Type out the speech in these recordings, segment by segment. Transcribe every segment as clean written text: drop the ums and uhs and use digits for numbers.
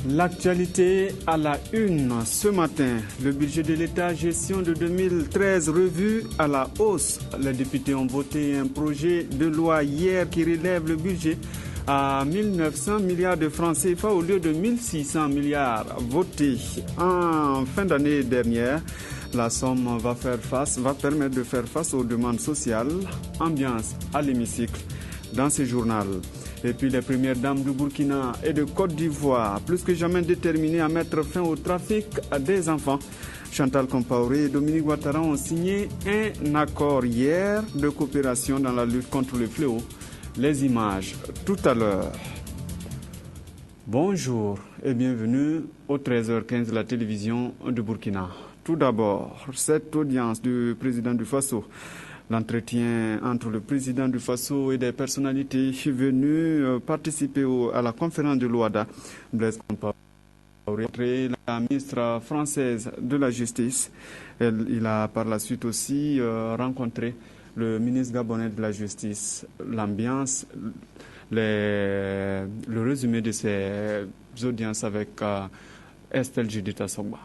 L'actualité à la une ce matin. Le budget de l'État gestion de 2013 revu à la hausse. Les députés ont voté un projet de loi hier qui relève le budget à 1900 milliards de francs CFA au lieu de 1600 milliards votés en fin d'année dernière. La somme va permettre de faire face aux demandes sociales. Ambiance à l'hémicycle dans ce journal. Et puis les premières dames du Burkina et de Côte d'Ivoire, plus que jamais déterminées à mettre fin au trafic des enfants. Chantal Compaoré et Dominique Ouattara ont signé un accord hier de coopération dans la lutte contre le fléau. Les images tout à l'heure. Bonjour et bienvenue au 13h15 de la télévision de Burkina. Tout d'abord, cette audience du président du Faso. L'entretien entre le président du Faso et des personnalités venues participer à la conférence de l'OADA. Blaise Compaoré, la ministre française de la Justice. Il a par la suite aussi rencontré le ministre gabonais de la Justice. L'ambiance, le résumé de ces audiences avec Estelle Judith Sogba.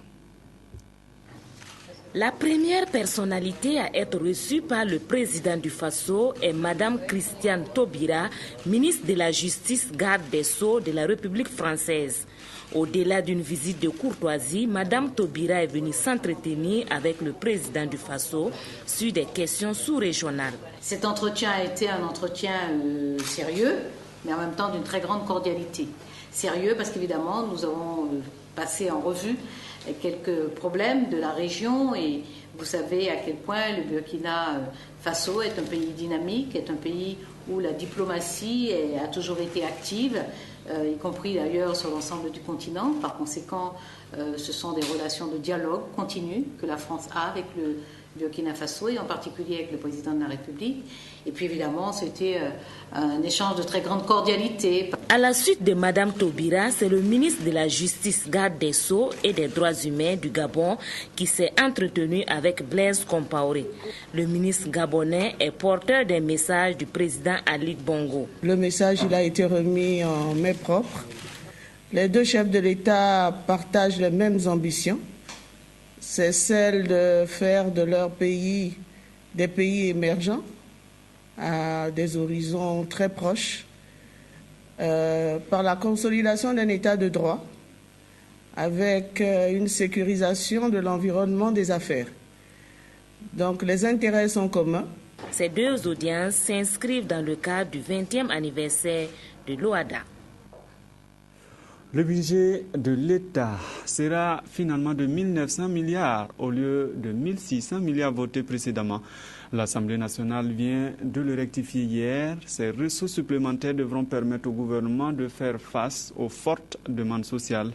La première personnalité à être reçue par le président du Faso est Madame Christiane Taubira, ministre de la Justice, garde des Sceaux de la République française. Au-delà d'une visite de courtoisie, Madame Taubira est venue s'entretenir avec le président du Faso sur des questions sous-régionales. Cet entretien a été un entretien sérieux, mais en même temps d'une très grande cordialité. Sérieux parce qu'évidemment, nous avons passé en revue quelques problèmes de la région et vous savez à quel point le Burkina Faso est un pays dynamique, est un pays où la diplomatie a toujours été active, y compris d'ailleurs sur l'ensemble du continent. Par conséquent, ce sont des relations de dialogue continu que la France a avec le Burkina Faso et en particulier avec le président de la République. Et puis évidemment, c'était un échange de très grande cordialité. À la suite de Madame Taubira, c'est le ministre de la Justice, garde des Sceaux et des Droits humains du Gabon qui s'est entretenu avec Blaise Compaoré. Le ministre gabonais est porteur des messages du président Ali Bongo. Le message il a été remis en main propre. Les deux chefs de l'État partagent les mêmes ambitions. C'est celle de faire de leur pays des pays émergents à des horizons très proches par la consolidation d'un état de droit avec une sécurisation de l'environnement des affaires. Donc les intérêts sont communs. Ces deux audiences s'inscrivent dans le cadre du 20e anniversaire de l'OADA. Le budget de l'État sera finalement de 1900 milliards au lieu de 1600 milliards votés précédemment. L'Assemblée nationale vient de le rectifier hier. Ces ressources supplémentaires devront permettre au gouvernement de faire face aux fortes demandes sociales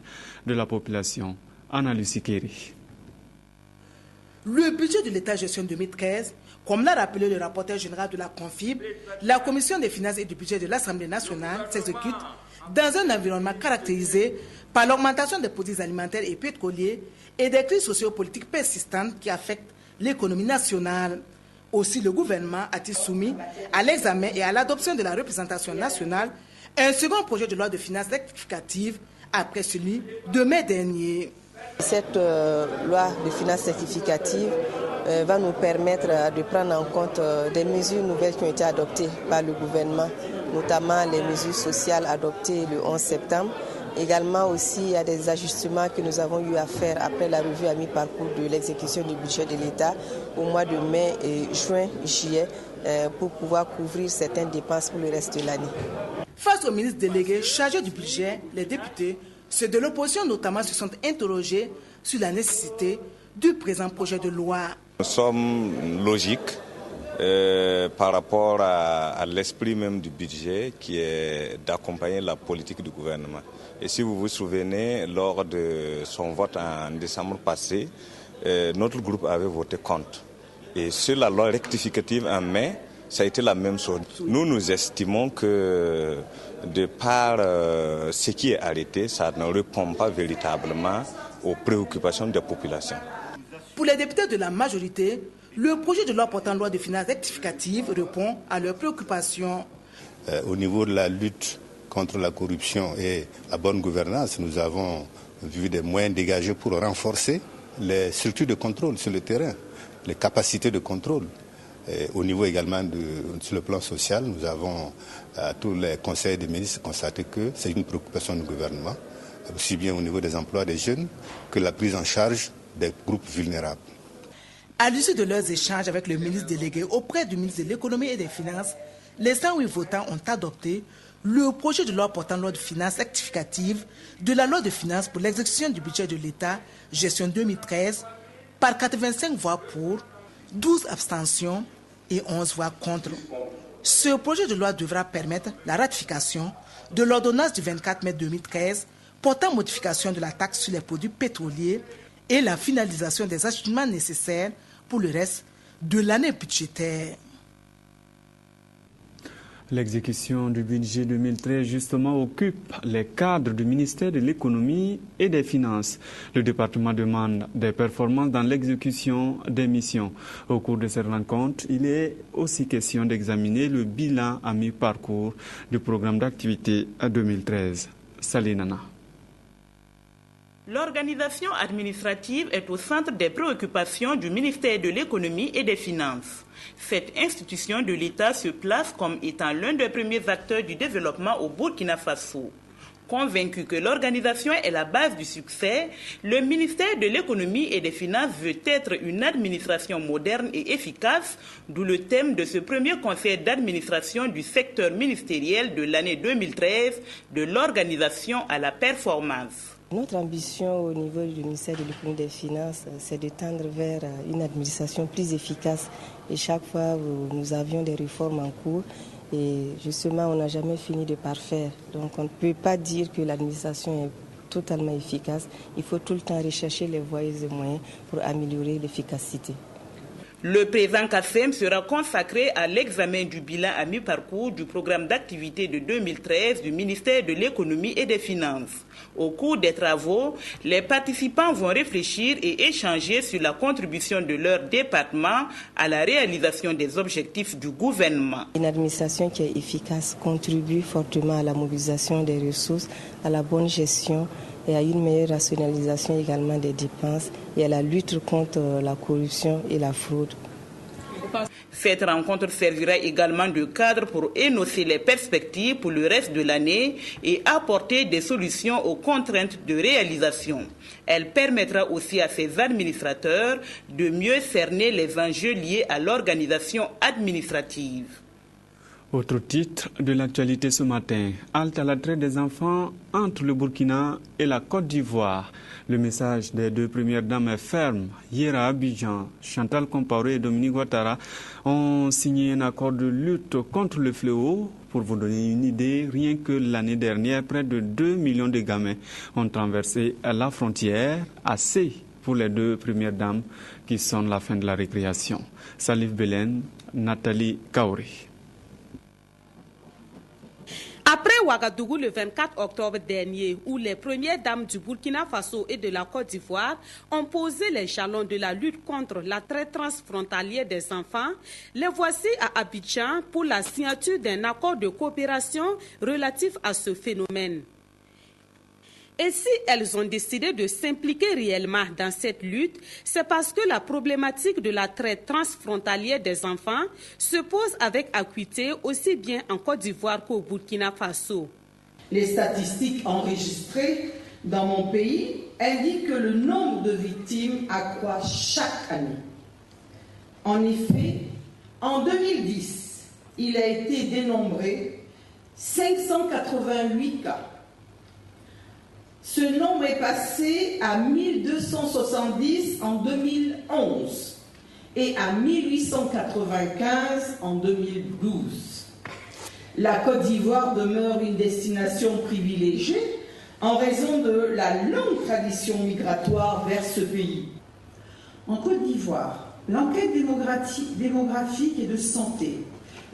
de la population. Anna Lucie Kéry. Le budget de l'État gestion 2013, comme l'a rappelé le rapporteur général de la CONFIB, la Commission des finances et du budget de l'Assemblée nationale s'exécute dans un environnement caractérisé par l'augmentation des produits alimentaires et pétroliers et des crises sociopolitiques persistantes qui affectent l'économie nationale. Aussi, le gouvernement a-t-il soumis à l'examen et à l'adoption de la représentation nationale un second projet de loi de finances rectificative après celui de mai dernier. Cette loi de finances rectificative va nous permettre de prendre en compte des mesures nouvelles qui ont été adoptées par le gouvernement, notamment les mesures sociales adoptées le 11 septembre. Également aussi, il y a des ajustements que nous avons eu à faire après la revue à mi-parcours de l'exécution du budget de l'État au mois de mai, juin, juillet, pour pouvoir couvrir certaines dépenses pour le reste de l'année. Face au ministre délégué chargé du budget, les députés, ceux de l'opposition notamment, se sont interrogés sur la nécessité du présent projet de loi. Nous sommes logiques par rapport à l'esprit même du budget qui est d'accompagner la politique du gouvernement. Et si vous vous souvenez, lors de son vote en décembre passé, notre groupe avait voté contre. Et sur la loi rectificative en mai, ça a été la même chose. Nous estimons que de par ce qui est arrêté, ça ne répond pas véritablement aux préoccupations des populations. Pour les députés de la majorité, le projet de loi portant loi de finances rectificative répond à leurs préoccupations. Au niveau de la lutte contre la corruption et la bonne gouvernance, nous avons vu des moyens dégagés pour renforcer les structures de contrôle sur le terrain, les capacités de contrôle. Et au niveau également sur le plan social, nous avons à tous les conseils des ministres constaté que c'est une préoccupation du gouvernement, aussi bien au niveau des emplois des jeunes que la prise en charge des groupes vulnérables. À l'issue de leurs échanges avec le ministre délégué auprès du ministre de l'Économie et des Finances, les 108 votants ont adopté le projet de loi portant loi de finances rectificative de la loi de finances pour l'exécution du budget de l'État, gestion 2013, par 85 voix pour, 12 abstentions et 11 voix contre. Ce projet de loi devra permettre la ratification de l'ordonnance du 24 mai 2013 portant modification de la taxe sur les produits pétroliers et la finalisation des ajustements nécessaires pour le reste de l'année budgétaire. L'exécution du budget 2013 justement occupe les cadres du ministère de l'économie et des finances. Le département demande des performances dans l'exécution des missions. Au cours de cette rencontre, il est aussi question d'examiner le bilan à mi-parcours du programme d'activité 2013. Salinana. L'organisation administrative est au centre des préoccupations du ministère de l'économie et des finances. Cette institution de l'État se place comme étant l'un des premiers acteurs du développement au Burkina Faso. Convaincu que l'organisation est la base du succès, le ministère de l'économie et des finances veut être une administration moderne et efficace, d'où le thème de ce premier conseil d'administration du secteur ministériel de l'année 2013, de l'organisation à la performance. Notre ambition au niveau du ministère de l'économie et des finances, c'est de tendre vers une administration plus efficace. Et chaque fois, nous avions des réformes en cours. Et justement, on n'a jamais fini de parfaire. Donc, on ne peut pas dire que l'administration est totalement efficace. Il faut tout le temps rechercher les voies et moyens pour améliorer l'efficacité. Le présent CACEM sera consacré à l'examen du bilan à mi-parcours du programme d'activité de 2013 du ministère de l'économie et des finances. Au cours des travaux, les participants vont réfléchir et échanger sur la contribution de leur département à la réalisation des objectifs du gouvernement. Une administration qui est efficace contribue fortement à la mobilisation des ressources, à la bonne gestion et à une meilleure rationalisation également des dépenses et à la lutte contre la corruption et la fraude. Cette rencontre servira également de cadre pour énoncer les perspectives pour le reste de l'année et apporter des solutions aux contraintes de réalisation. Elle permettra aussi à ses administrateurs de mieux cerner les enjeux liés à l'organisation administrative. Autre titre de l'actualité ce matin, halte à la traite des enfants entre le Burkina et la Côte d'Ivoire. Le message des deux premières dames est ferme. Hier à Abidjan, Chantal Compaoré et Dominique Ouattara ont signé un accord de lutte contre le fléau. Pour vous donner une idée, rien que l'année dernière, près de 2 millions de gamins ont traversé la frontière, assez pour les deux premières dames qui sonnent la fin de la récréation. Salif Belen, Nathalie Kaori. Après Ouagadougou le 24 octobre dernier, où les premières dames du Burkina Faso et de la Côte d'Ivoire ont posé les jalons de la lutte contre la traite transfrontalière des enfants, les voici à Abidjan pour la signature d'un accord de coopération relatif à ce phénomène. Et si elles ont décidé de s'impliquer réellement dans cette lutte, c'est parce que la problématique de la traite transfrontalière des enfants se pose avec acuité aussi bien en Côte d'Ivoire qu'au Burkina Faso. Les statistiques enregistrées dans mon pays indiquent que le nombre de victimes accroît chaque année. En effet, en 2010, il a été dénombré 588 cas. Ce nombre est passé à 1270 en 2011 et à 1895 en 2012. La Côte d'Ivoire demeure une destination privilégiée en raison de la longue tradition migratoire vers ce pays. En Côte d'Ivoire, l'enquête démographique et de santé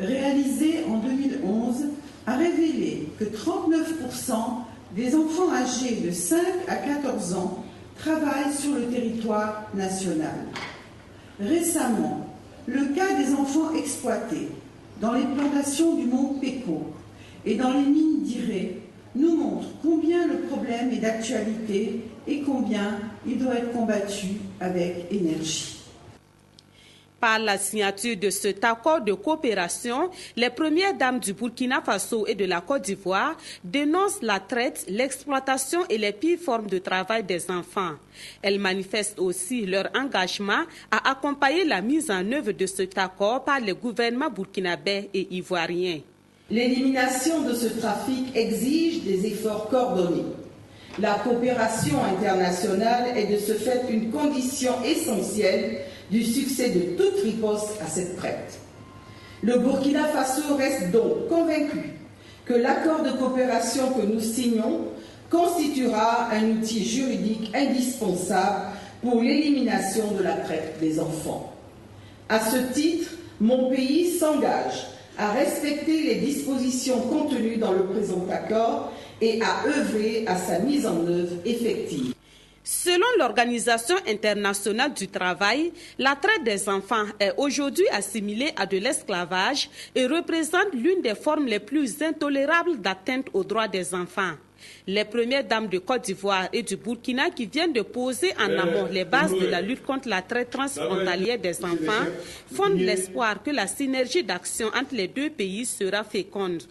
réalisée en 2011 a révélé que 39% des enfants âgés de 5 à 14 ans travaillent sur le territoire national. Récemment, le cas des enfants exploités dans les plantations du mont Péco et dans les mines d'Iré nous montre combien le problème est d'actualité et combien il doit être combattu avec énergie. Par la signature de cet accord de coopération, les premières dames du Burkina Faso et de la Côte d'Ivoire dénoncent la traite, l'exploitation et les pires formes de travail des enfants. Elles manifestent aussi leur engagement à accompagner la mise en œuvre de cet accord par les gouvernements burkinabés et ivoiriens. L'élimination de ce trafic exige des efforts coordonnés. La coopération internationale est de ce fait une condition essentielle du succès de toute riposte à cette traite. Le Burkina Faso reste donc convaincu que l'accord de coopération que nous signons constituera un outil juridique indispensable pour l'élimination de la traite des enfants. À ce titre, mon pays s'engage à respecter les dispositions contenues dans le présent accord et à œuvrer à sa mise en œuvre effective. Selon l'Organisation internationale du travail, la traite des enfants est aujourd'hui assimilée à de l'esclavage et représente l'une des formes les plus intolérables d'atteinte aux droits des enfants. Les premières dames de Côte d'Ivoire et du Burkina qui viennent de poser en amont les bases de la lutte contre la traite transfrontalière des enfants fondent l'espoir que la synergie d'action entre les deux pays sera féconde.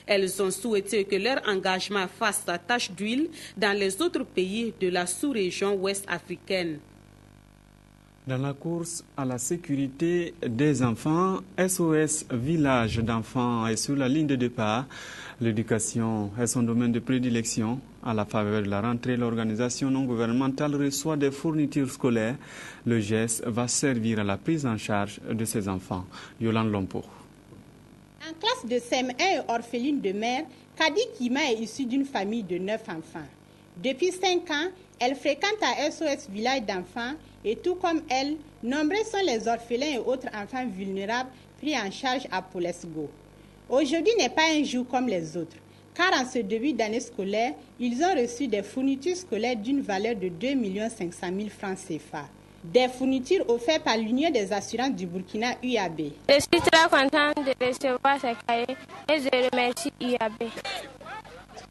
Elles ont souhaité que leur engagement fasse tache d'huile dans les autres pays de la sous-région ouest africaine. Dans la course à la sécurité des enfants, SOS Village d'enfants est sur la ligne de départ. L'éducation est son domaine de prédilection. À la faveur de la rentrée, l'organisation non gouvernementale reçoit des fournitures scolaires. Le geste va servir à la prise en charge de ces enfants. Yolande Lompo. En classe de CM1 et orpheline de mère, Kadi Kima est issue d'une famille de 9 enfants. Depuis 5 ans, elle fréquente à SOS Village d'enfants et tout comme elle, nombreux sont les orphelins et autres enfants vulnérables pris en charge à Polesgo. Aujourd'hui n'est pas un jour comme les autres, car en ce début d'année scolaire, ils ont reçu des fournitures scolaires d'une valeur de 2 500 000 francs CFA. Des fournitures offertes par l'Union des assurances du Burkina UAB. Je suis très contente de recevoir ces cahiers et je remercie UAB.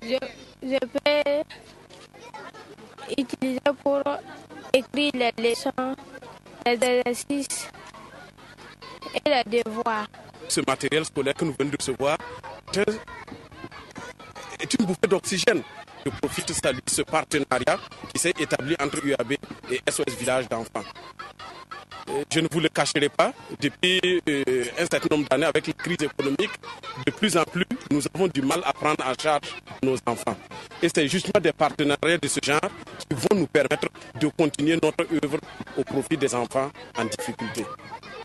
Je peux utiliser pour écrire les leçons, les exercices et les devoirs. Ce matériel scolaire que nous venons de recevoir est une bouffée d'oxygène. Je profite de saluer ce partenariat qui s'est établi entre UAB et SOS Village d'enfants. Je ne vous le cacherai pas, depuis un certain nombre d'années, avec la crise économique, de plus en plus, nous avons du mal à prendre en charge nos enfants. Et c'est justement des partenariats de ce genre qui vont nous permettre de continuer notre œuvre au profit des enfants en difficulté.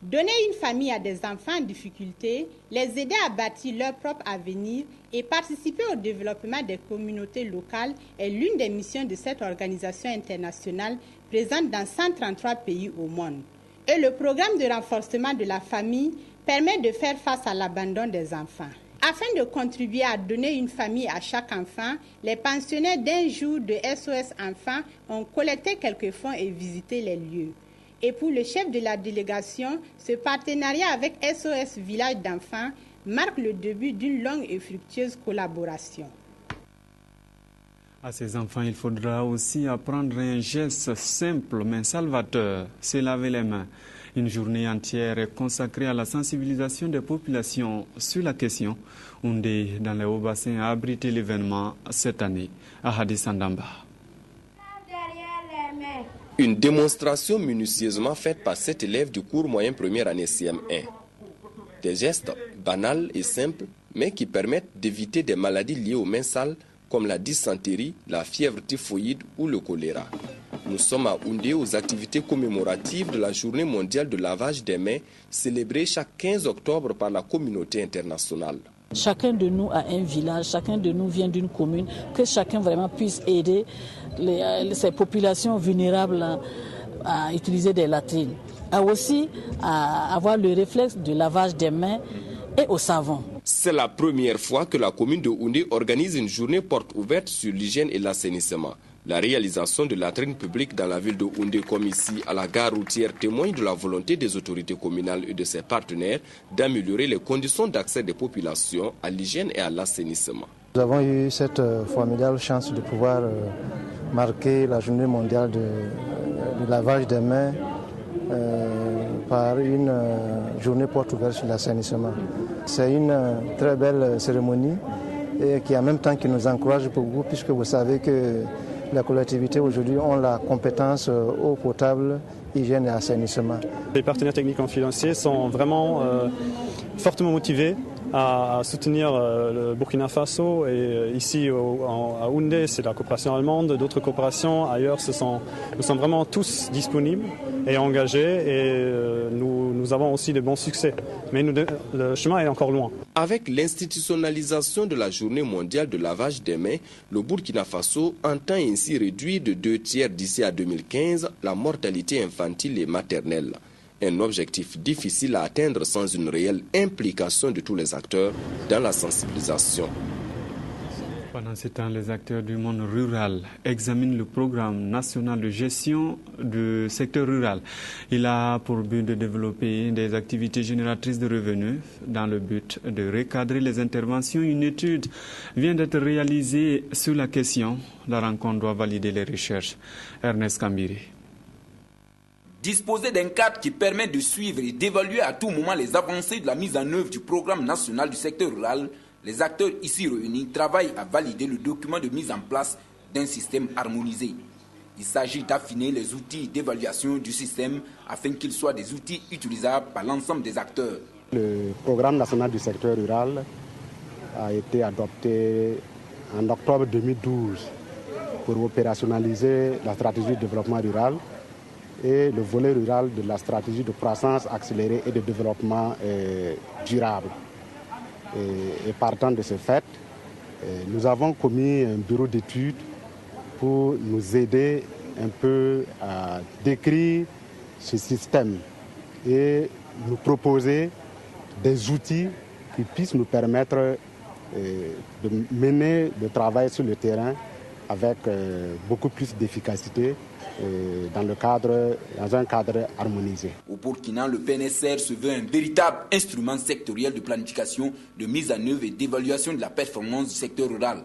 Donner une famille à des enfants en difficulté, les aider à bâtir leur propre avenir et participer au développement des communautés locales est l'une des missions de cette organisation internationale présente dans 133 pays au monde. Et le programme de renforcement de la famille permet de faire face à l'abandon des enfants. Afin de contribuer à donner une famille à chaque enfant, les pensionnaires d'un jour de SOS Enfants ont collecté quelques fonds et visité les lieux. Et pour le chef de la délégation, ce partenariat avec SOS Village d'enfants marque le début d'une longue et fructueuse collaboration. À ces enfants, il faudra aussi apprendre un geste simple mais salvateur, se laver les mains. Une journée entière est consacrée à la sensibilisation des populations sur la question. Oundé, dans les Hauts-Bassins, a abrité l'événement cette année à Hadis Andamba. Une démonstration minutieusement faite par cet élève du cours moyen première année CM1. Des gestes banals et simples, mais qui permettent d'éviter des maladies liées aux mains sales comme la dysenterie, la fièvre typhoïde ou le choléra. Nous sommes à Oundé aux activités commémoratives de la Journée mondiale de lavage des mains, célébrée chaque 15 octobre par la communauté internationale. Chacun de nous a un village, chacun de nous vient d'une commune, que chacun vraiment puisse aider ces populations vulnérables à utiliser des latrines. Aussi à avoir le réflexe de lavage des mains et au savon. C'est la première fois que la commune de Oundé organise une journée porte ouverte sur l'hygiène et l'assainissement. La réalisation de latrines publiques dans la ville de Oundé, comme ici à la gare routière, témoigne de la volonté des autorités communales et de ses partenaires d'améliorer les conditions d'accès des populations à l'hygiène et à l'assainissement. Nous avons eu cette formidable chance de pouvoir marquer la journée mondiale de lavage des mains par une journée porte ouverte sur l'assainissement. C'est une très belle cérémonie et qui en même temps qui nous encourage beaucoup, puisque vous savez que la collectivité aujourd'hui ont la compétence eau potable, hygiène et assainissement. Les partenaires technico-financiers sont vraiment fortement motivés à soutenir le Burkina Faso, et ici à Houndé c'est la coopération allemande, d'autres coopérations ailleurs, nous sommes vraiment tous disponibles et engagés, et nous avons aussi de bons succès, mais le chemin est encore loin. Avec l'institutionnalisation de la journée mondiale de lavage des mains, le Burkina Faso entend ainsi réduire de 2/3 d'ici à 2015 la mortalité infantile et maternelle. Un objectif difficile à atteindre sans une réelle implication de tous les acteurs dans la sensibilisation. Pendant ce temps, les acteurs du monde rural examinent le programme national de gestion du secteur rural. Il a pour but de développer des activités génératrices de revenus dans le but de recadrer les interventions. Une étude vient d'être réalisée sur la question. La rencontre doit valider les recherches. Ernest Kambiri. Disposer d'un cadre qui permet de suivre et d'évaluer à tout moment les avancées de la mise en œuvre du programme national du secteur rural, les acteurs ici réunis travaillent à valider le document de mise en place d'un système harmonisé. Il s'agit d'affiner les outils d'évaluation du système afin qu'ils soient des outils utilisables par l'ensemble des acteurs. Le programme national du secteur rural a été adopté en octobre 2012 pour opérationnaliser la stratégie de développement rural et le volet rural de la stratégie de croissance accélérée et de développement durable. Et partant de ce fait, nous avons commis un bureau d'études pour nous aider un peu à décrire ce système et nous proposer des outils qui puissent nous permettre de mener le travail sur le terrain avec beaucoup plus d'efficacité dans un cadre harmonisé. Au Burkina, le PNSR se veut un véritable instrument sectoriel de planification, de mise en œuvre et d'évaluation de la performance du secteur rural.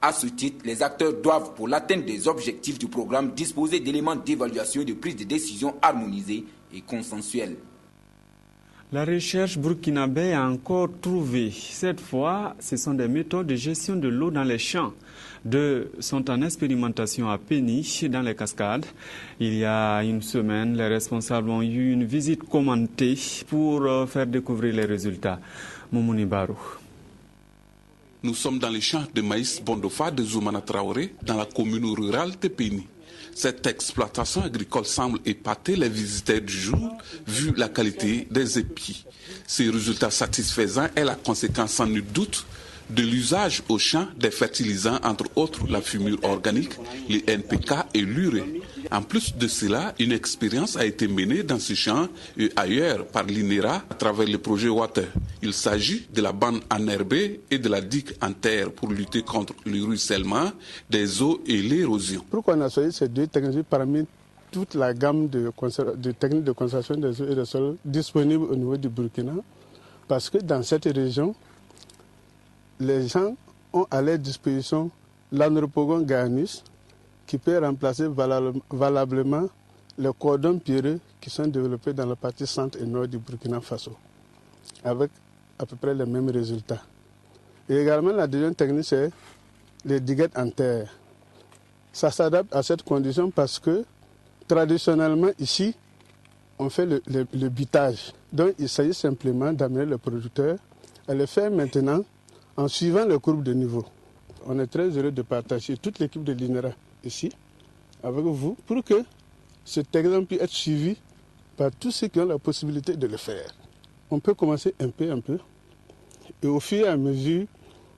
À ce titre, les acteurs doivent, pour l'atteinte des objectifs du programme, disposer d'éléments d'évaluation et de prise de décision harmonisés et consensuels. La recherche burkinabé a encore trouvé. Cette fois, ce sont des méthodes de gestion de l'eau dans les champs. Deux sont en expérimentation à Péni, dans les cascades. Il y a une semaine, les responsables ont eu une visite commentée pour faire découvrir les résultats. Moumouni Barou. Nous sommes dans les champs de maïs Bondofa de Zoumana Traoré, dans la commune rurale de Péni. Cette exploitation agricole semble épater les visiteurs du jour, vu la qualité des épis. Ces résultats satisfaisants est la conséquence sans nul doute de l'usage au champ des fertilisants, entre autres la fumure organique, les NPK et l'urée. En plus de cela, une expérience a été menée dans ce champ et ailleurs par l'INERA à travers le projet Water. Il s'agit de la bande enherbée et de la digue en terre pour lutter contre le ruissellement des eaux et l'érosion. Pourquoi on a choisi ces deux technologies parmi toute la gamme de techniques de conservation des eaux et des sols disponibles au niveau du Burkina? Parce que dans cette région, les gens ont à leur disposition l'Andropogon guyanus qui peut remplacer valablement les cordons pierreux qui sont développés dans la partie centre et nord du Burkina Faso, avec à peu près les mêmes résultats. Et également la deuxième technique, c'est les diguettes en terre. Ça s'adapte à cette condition parce que traditionnellement ici, on fait le butage. Donc il s'agit simplement d'amener le producteur à le faire maintenant en suivant les courbes de niveau. On est très heureux de partager toute l'équipe de l'INERA ici avec vous pour que cet exemple puisse être suivi par tous ceux qui ont la possibilité de le faire. On peut commencer un peu et au fur et à mesure,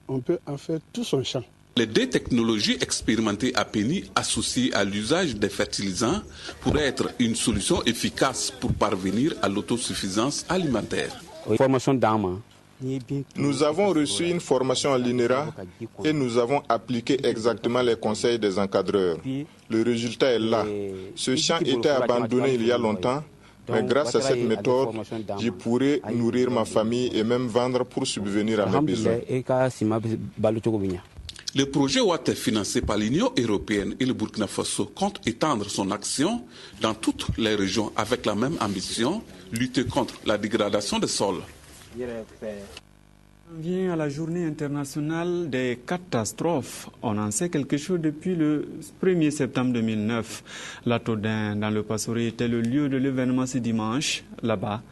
on peut en faire tout son champ. Les deux technologies expérimentées à Péni associées à l'usage des fertilisants pourraient être une solution efficace pour parvenir à l'autosuffisance alimentaire. Formation d'âme. Nous avons reçu une formation à l'INERA et nous avons appliqué exactement les conseils des encadreurs. Le résultat est là. Ce champ était abandonné il y a longtemps. Mais grâce à cette méthode, je pourrai nourrir ma famille et même vendre pour subvenir à mes besoins. Le projet OAT est financé par l'Union européenne et le Burkina Faso compte étendre son action dans toutes les régions avec la même ambition, lutter contre la dégradation des sols. On vient à la journée internationale des catastrophes. On en sait quelque chose depuis le 1er septembre 2009. La Todin, dans le Passoré, était le lieu de l'événement ce dimanche. Là-bas,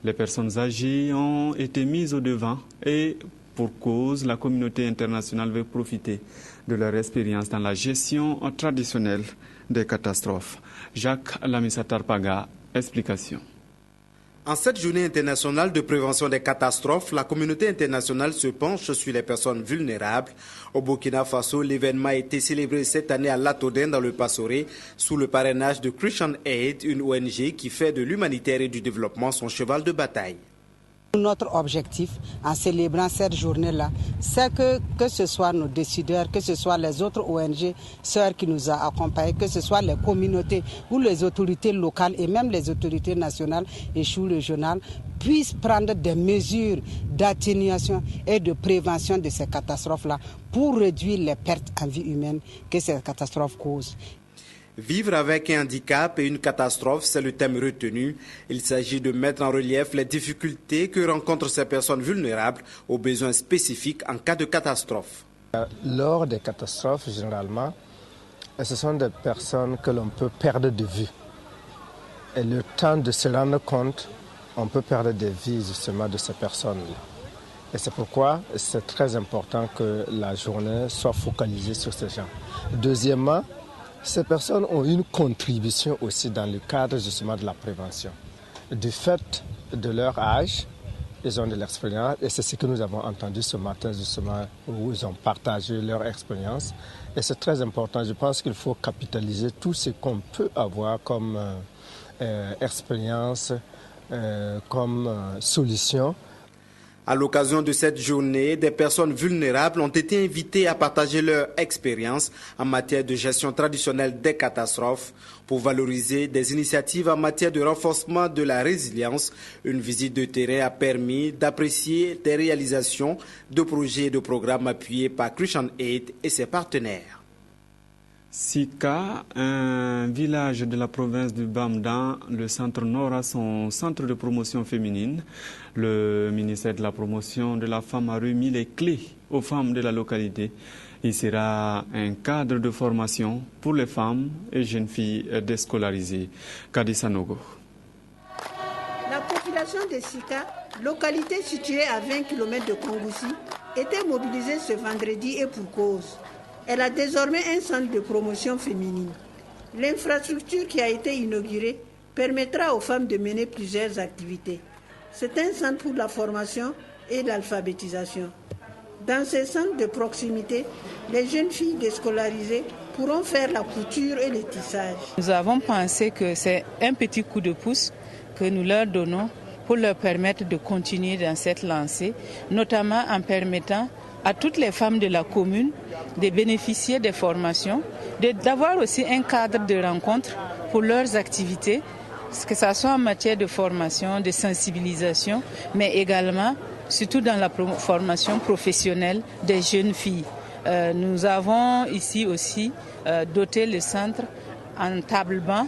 les personnes âgées ont été mises au devant et pour cause, la communauté internationale veut profiter de leur expérience dans la gestion traditionnelle des catastrophes. Jacques Lamissa-Tarpaga, explication. En cette journée internationale de prévention des catastrophes, la communauté internationale se penche sur les personnes vulnérables. Au Burkina Faso, l'événement a été célébré cette année à Latodin dans le Passoré sous le parrainage de Christian Aid, une ONG qui fait de l'humanitaire et du développement son cheval de bataille. Notre objectif en célébrant cette journée-là, c'est que ce soit nos décideurs, que ce soit les autres ONG, sœurs qui nous ont accompagnés, que ce soit les communautés ou les autorités locales et même les autorités nationales et sous-régionales puissent prendre des mesures d'atténuation et de prévention de ces catastrophes-là pour réduire les pertes en vie humaine que ces catastrophes causent. Vivre avec un handicap et une catastrophe, c'est le thème retenu. Il s'agit de mettre en relief les difficultés que rencontrent ces personnes vulnérables aux besoins spécifiques en cas de catastrophe. Lors des catastrophes, généralement, ce sont des personnes que l'on peut perdre de vue. Et le temps de se rendre compte, on peut perdre des vies justement de ces personnes-là. Et c'est pourquoi c'est très important que la journée soit focalisée sur ces gens. Deuxièmement, ces personnes ont une contribution aussi dans le cadre justement de la prévention. Du fait de leur âge, ils ont de l'expérience et c'est ce que nous avons entendu ce matin justement où ils ont partagé leur expérience. Et c'est très important, je pense qu'il faut capitaliser tout ce qu'on peut avoir comme expérience, comme solution. À l'occasion de cette journée, des personnes vulnérables ont été invitées à partager leur expérience en matière de gestion traditionnelle des catastrophes pour valoriser des initiatives en matière de renforcement de la résilience. Une visite de terrain a permis d'apprécier des réalisations de projets et de programmes appuyés par Christian Aid et ses partenaires. Sika, un village de la province du Bamdan, le centre nord a son centre de promotion féminine. Le ministère de la promotion de la femme a remis les clés aux femmes de la localité. Il sera un cadre de formation pour les femmes et jeunes filles déscolarisées. Kadissa Nogo. La population de Sika, localité située à 20 km de Kongoussi, était mobilisée ce vendredi et pour cause. Elle a désormais un centre de promotion féminine. L'infrastructure qui a été inaugurée permettra aux femmes de mener plusieurs activités. C'est un centre pour la formation et l'alphabétisation. Dans ces centres de proximité, les jeunes filles déscolarisées pourront faire la couture et le tissage. Nous avons pensé que c'est un petit coup de pouce que nous leur donnons pour leur permettre de continuer dans cette lancée, notamment en permettant à toutes les femmes de la commune de bénéficier des formations, d'avoir aussi un cadre de rencontre pour leurs activités, que ce soit en matière de formation, de sensibilisation, mais également, surtout dans la formation professionnelle des jeunes filles. Nous avons ici aussi doté le centre en table-banc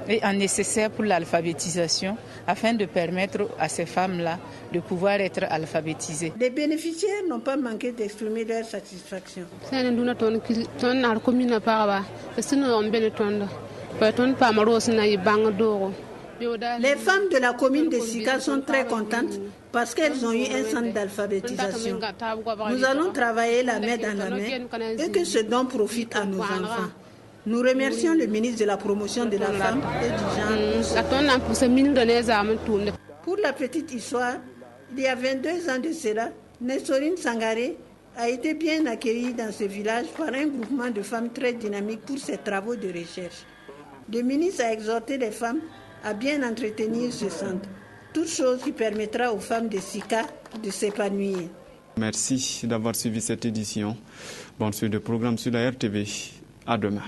et en nécessaire pour l'alphabétisation, afin de permettre à ces femmes-là de pouvoir être alphabétisées. Les bénéficiaires n'ont pas manqué d'exprimer leur satisfaction. Les femmes de la commune de Sika sont très contentes parce qu'elles ont eu un centre d'alphabétisation. Nous allons travailler la main dans la main et que ce don profite à nos enfants. Nous remercions le ministre de la promotion de la femme et du genre. Pour la petite histoire, il y a 22 ans de cela, Nessorine Sangaré a été bien accueillie dans ce village par un groupement de femmes très dynamique pour ses travaux de recherche. Le ministre a exhorté les femmes à bien entretenir ce centre, toute chose qui permettra aux femmes de Sika de s'épanouir. Merci d'avoir suivi cette édition. Bonne suite de programme sur la RTV. À demain.